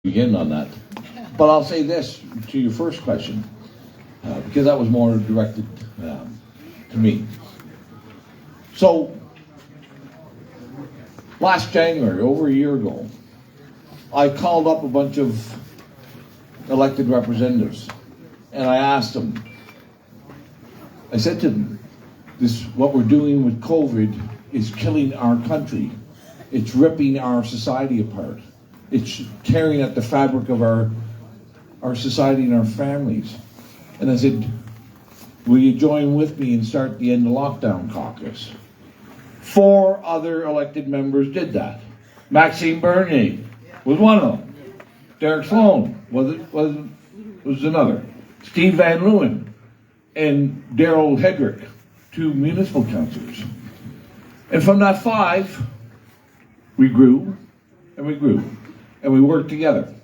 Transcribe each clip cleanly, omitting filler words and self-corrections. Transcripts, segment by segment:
begin on that. But I'll say this to your first question, because that was more directed to me. So, last January, over a year ago, I called up a bunch of elected representatives, and I asked them, I said to them, what we're doing with COVID is killing our country. It's ripping our society apart. It's tearing at the fabric of our society and our families. And I said, will you join with me and start the End of Lockdown Caucus? 4 other elected members did that. Maxime Bernier was one of them. Derek Sloan was another. Steve Van Leeuwen and Daryl Hedrick, 2 municipal councillors. And from that 5, we grew and we grew. And we worked together.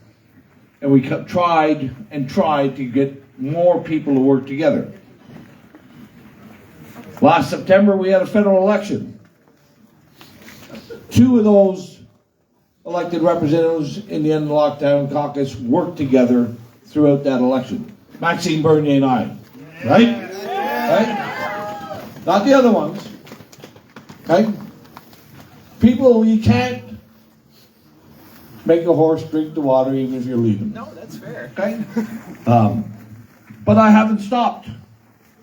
And we tried to get more people to work together. Last September, we had a federal election. 2 of those elected representatives in the End of Lockdown Caucus worked together throughout that election. Maxime Bernier and I. Right? Right? Not the other ones. Okay? People, you can't make a horse drink the water even if you're leaving. No, that's fair. Okay? But I haven't stopped.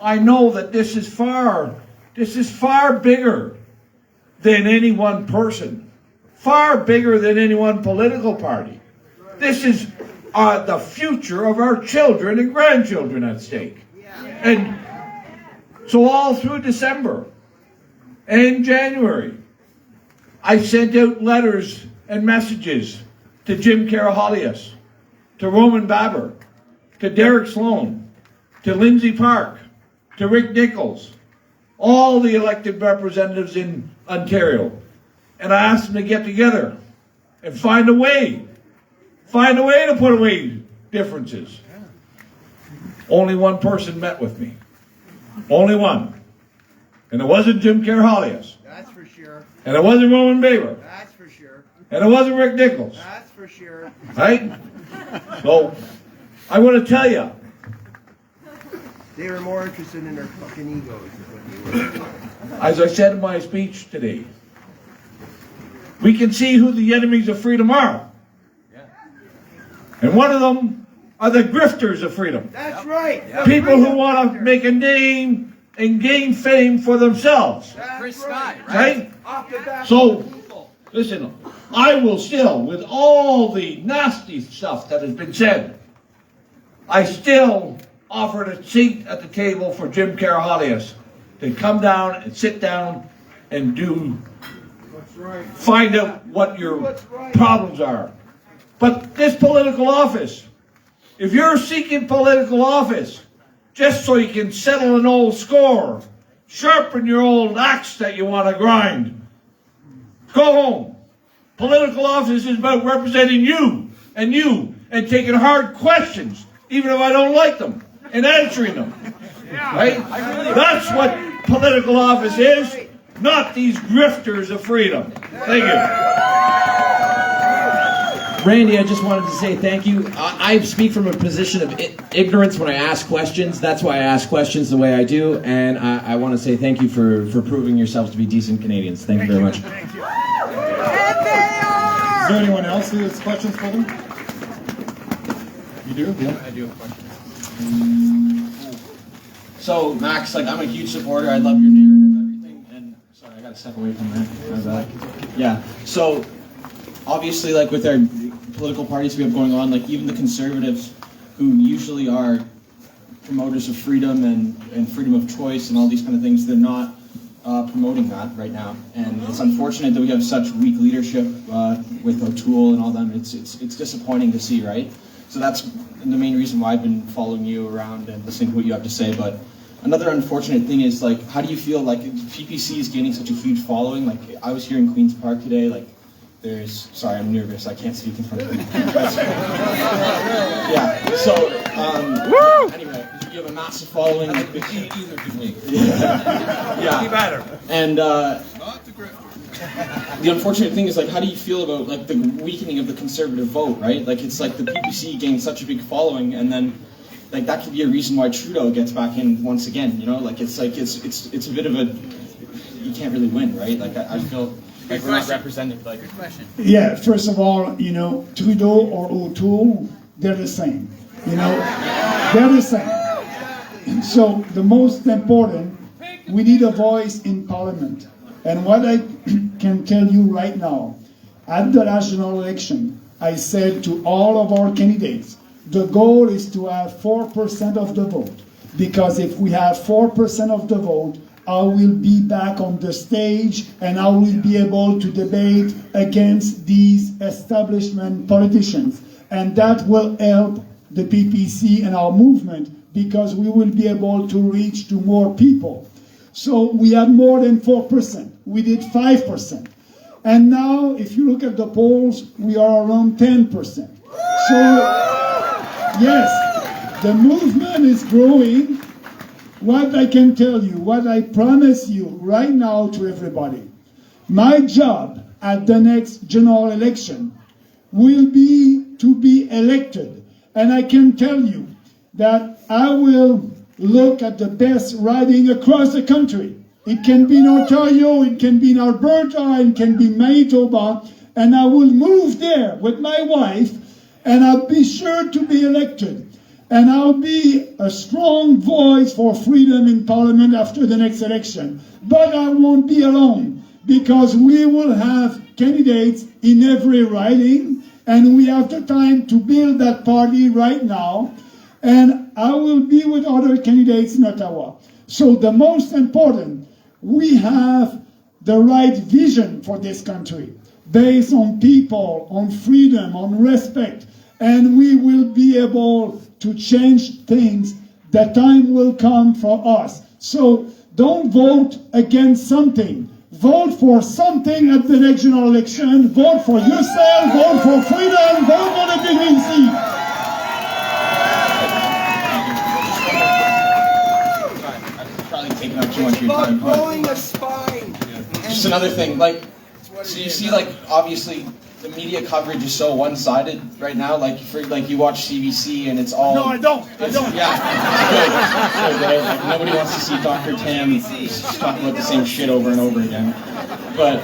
I know that this is far bigger than any one person. Far bigger than any one political party. This is the future of our children and grandchildren at stake. And so all through December and January, I sent out letters and messages to Jim Karahalios, to Roman Baber, to Derek Sloan, to Lindsay Park, to Rick Nichols, all the elected representatives in Ontario. And I asked them to get together and find a way to put away differences. Only one person met with me. Only one. And it wasn't Jim Karahalios. That's for sure. And it wasn't Roman Baber. That's for sure. And it wasn't Rick Nichols. That's for sure. Right? So, I want to tell you. They were more interested in their fucking egos is what they were. As I said in my speech today, we can see who the enemies of freedom are. Yeah. And one of them are the grifters of freedom. That's right. People who want to make a name and gain fame for themselves. Chris Scott, right? So, listen, I will still, with all the nasty stuff that has been said, I still offered a seat at the table for Jim Karahalios to come down and sit down and find out what your problems are. But this political office, if you're seeking political office just so you can settle an old score, sharpen your old axe that you want to grind, go home. Political office is about representing you and taking hard questions, even if I don't like them, and answering them. Right? That's what political office is, not these grifters of freedom. Thank you. Randy, I just wanted to say thank you. I speak from a position of ignorance when I ask questions. That's why I ask questions the way I do. And I want to say thank you for proving yourselves to be decent Canadians. Thank you very much. Thank you. Is there anyone else who has questions for them? You do? Yeah. I do have questions. So, Max, I'm a huge supporter. I love your narrative and everything. And sorry, I got to step away from that. Yeah. So, obviously, with our political parties we have going on, even the Conservatives, who usually are promoters of freedom and freedom of choice and all these kind of things, they're not promoting that right now. And it's unfortunate that we have such weak leadership with O'Toole and all them. It's disappointing to see, right? So that's the main reason why I've been following you around and listening to what you have to say. But another unfortunate thing is, how do you feel PPC is gaining such a huge following? I was here in Queen's Park today, sorry, I'm nervous. I can't speak in front of people. Yeah. So, anyway, you have a massive following. Either can leave. Yeah. Be better. And Not the grifter. the unfortunate thing is, like, how do you feel about, like, the weakening of the conservative vote, right? Like, it's like the PPC gained such a big following, and then, like, that could be a reason why Trudeau gets back in once again, you know? Like, it's a bit of a, you can't really win, right? Like, I feel like we're not representing, like... Good question. Yeah, first of all, you know, Trudeau or O'Toole, they're the same. You know, they're the same. So the most important, we need a voice in Parliament. And what I can tell you right now, at the last general election, I said to all of our candidates, the goal is to have 4% of the vote. Because if we have 4% of the vote, I will be back on the stage and I will be able to debate against these establishment politicians. And that will help the PPC and our movement because we will be able to reach to more people. So we have more than 4%. We did 5%. And now, if you look at the polls, we are around 10%. So, yes, the movement is growing. What I can tell you, what I promise you right now to everybody, my job at the next general election will be to be elected. And I can tell you that I will look at the best riding across the country. It can be in Ontario, it can be in Alberta, it can be Manitoba, and I will move there with my wife, and I'll be sure to be elected. And I'll be a strong voice for freedom in Parliament after the next election. But I won't be alone, because we will have candidates in every riding, and we have the time to build that party right now. And I will be with other candidates in Ottawa. So the most important, we have the right vision for this country, based on people, on freedom, on respect, and we will be able to change things. The time will come for us. So don't vote against something. Vote for something at the next general election. Vote for yourself, vote for freedom, vote for the PPC. Too much of your time, but Growing a spine. just another thing, like, so you see, like, obviously the media coverage is so one-sided right now. Like, you watch CBC and it's all. No, I don't. Yeah, good. Like, nobody wants to see Dr. Tam just talk about the same shit over and over again. But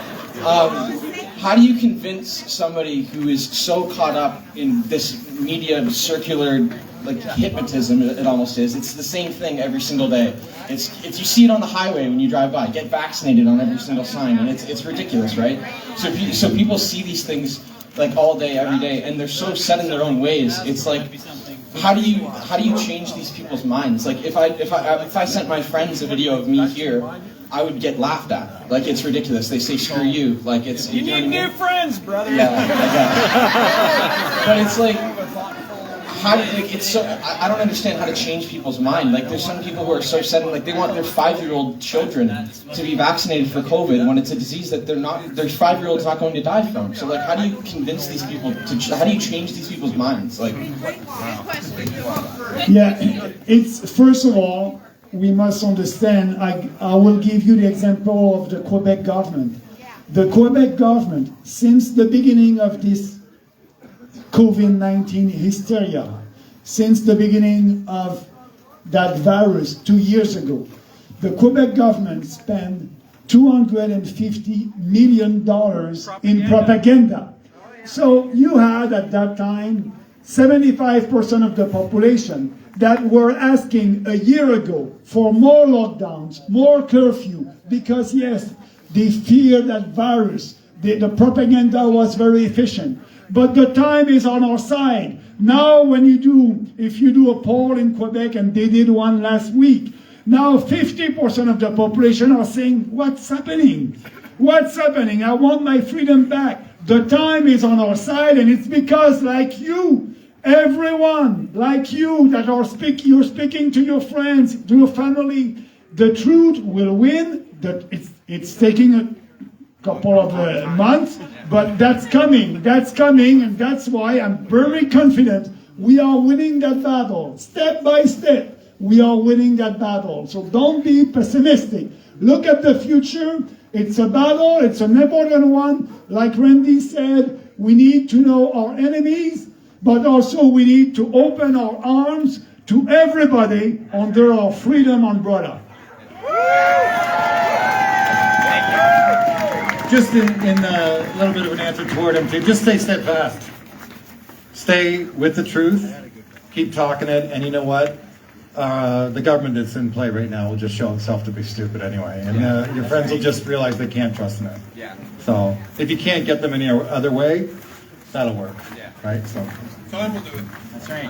how do you convince somebody who is so caught up in this media circular, like, hypnotism? It almost is. It's the same thing every single day. It's you see it on the highway when you drive by. Get vaccinated on every single sign, and it's ridiculous, right? So people see these things like all day, every day, and they're so set in their own ways. It's like, how do you change these people's minds? Like, if I sent my friends a video of me here, I would get laughed at. Like, it's ridiculous. They say screw you. Like, it's You need new friends, brother. yeah, like that. But it's like, how do you, like, it's so, I don't understand how to change people's mind. Like, there's some people who are so set in, like, they want their 5-year-old children to be vaccinated for COVID when it's a disease that their 5-year-old's not going to die from. So, like, how do you convince these people how do you change these people's minds? Like, Yeah, it's, first of all, we must understand, I will give you the example of the Quebec government. The Quebec government, since the beginning of this COVID-19 hysteria, since the beginning of that virus 2 years ago, the Quebec government spent $250 million in propaganda. So you had at that time 75% of the population that were asking a year ago for more lockdowns, more curfew, because yes, they feared that virus. The propaganda was very efficient. But the time is on our side. Now if you do a poll in Quebec, and they did one last week, now 50% of the population are saying, what's happening? What's happening? I want my freedom back. The time is on our side, and it's because, like you, everyone like you that you're speaking to your friends, to your family, the truth will win. It's taking a couple of months, but that's coming, and that's why I'm very confident we are winning that battle. Step by step, we are winning that battle. So don't be pessimistic. Look at the future. It's a battle. It's an important one. Like Randy said, we need to know our enemies, but also we need to open our arms to everybody under our freedom umbrella. Just in a little bit of an answer toward him, too, just stay steadfast. Stay with the truth. Keep talking it, and you know what? The government that's in play right now will just show itself to be stupid anyway, and your friends will just realize they can't trust in it. Yeah. So if you can't get them any other way, that'll work. Yeah. Right. So Time will do it. That's right.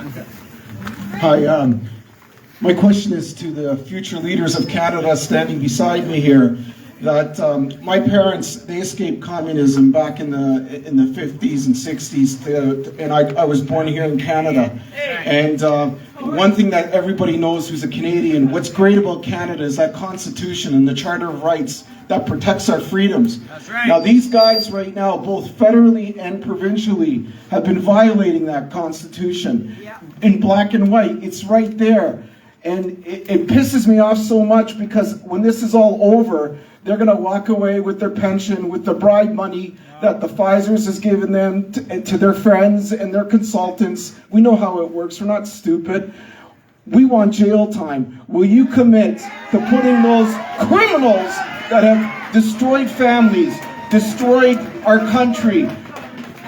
Hi, my question is to the future leaders of Canada standing beside me here. That my parents, they escaped communism back in the 50s and 60s, and I was born here in Canada. And one thing that everybody knows who's a Canadian, what's great about Canada is that Constitution and the Charter of Rights that protects our freedoms. That's right. Now these guys right now, both federally and provincially, have been violating that Constitution. In black and white, it's right there. And it pisses me off so much because when this is all over, they're going to walk away with their pension, with the bribe money that the Pfizer's has given them to their friends and their consultants. We know how it works. We're not stupid. We want jail time. Will you commit to putting those criminals that have destroyed families, destroyed our country,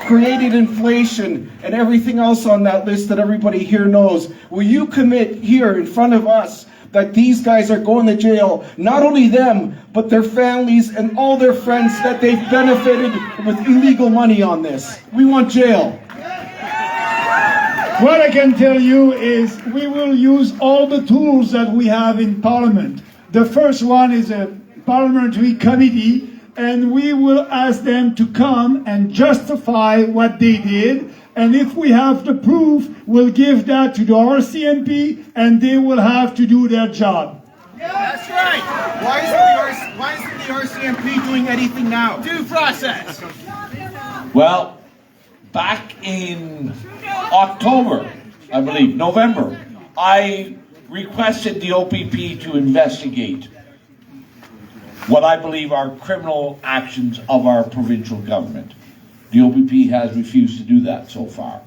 created inflation, and everything else on that list that everybody here knows, will you commit here in front of us that these guys are going to jail, not only them, but their families and all their friends that they've benefited with illegal money on this? We want jail. What I can tell you is we will use all the tools that we have in Parliament. The first one is a parliamentary committee, and we will ask them to come and justify what they did. And if we have the proof, we'll give that to the RCMP, and they will have to do their job. That's right. Why isn't the RCMP doing anything now? Due process. Well, back in October, I believe, November, I requested the OPP to investigate what I believe are criminal actions of our provincial government. The OPP has refused to do that so far.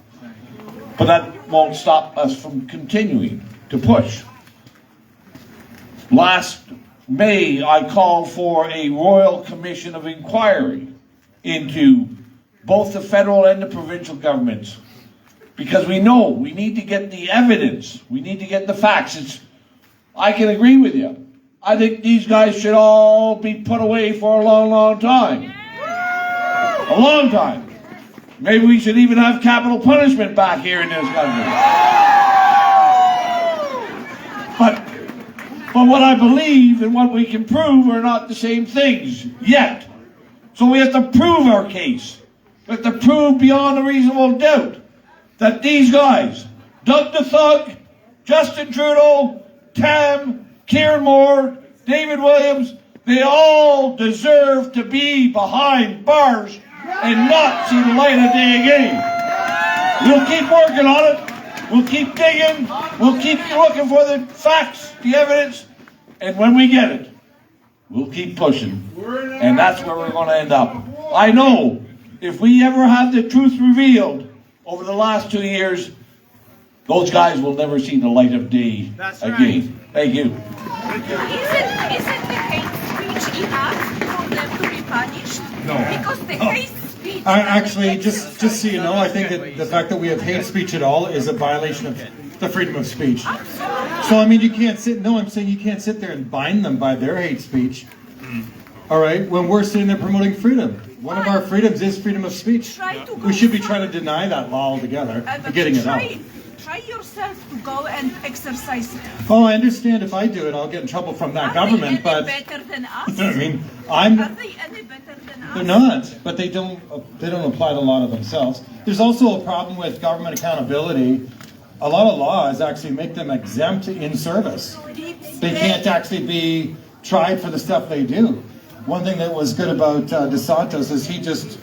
But that won't stop us from continuing to push. Last May, I called for a Royal Commission of Inquiry into both the federal and the provincial governments. Because we know we need to get the evidence. We need to get the facts. I can agree with you. I think these guys should all be put away for a long, long time. A long time. Maybe we should even have capital punishment back here in this country. But what I believe and what we can prove are not the same things yet. So we have to prove our case. We have to prove beyond a reasonable doubt that these guys, Doug the Thug, Justin Trudeau, Tam, Kieran Moore, David Williams, they all deserve to be behind bars and not see the light of day again. We'll keep working on it. We'll keep digging. We'll keep looking for the facts, the evidence. And when we get it, we'll keep pushing. And that's where we're going to end up. I know if we ever have the truth revealed over the last 2 years, those guys will never see the light of day again. Thank you. Isn't the hate speech enough for them to be punished? No. Because the hate speech... Actually, just so you know, I think that the fact that we have hate speech at all is a violation of the freedom of speech. So, I mean, you can't I'm saying you can't sit there and bind them by their hate speech. All right, when we're sitting there promoting freedom. One of our freedoms is freedom of speech. We should be trying to deny that law altogether and getting it out. Try yourself to go and exercise. Oh, I understand if I do it, I'll get in trouble from that government, but... Are they any better than us? I mean, Are they any better than us? They're not, but they don't apply to a lot of themselves. There's also a problem with government accountability. A lot of laws actually make them exempt in service. They can't actually be tried for the stuff they do. One thing that was good about DeSantis is he just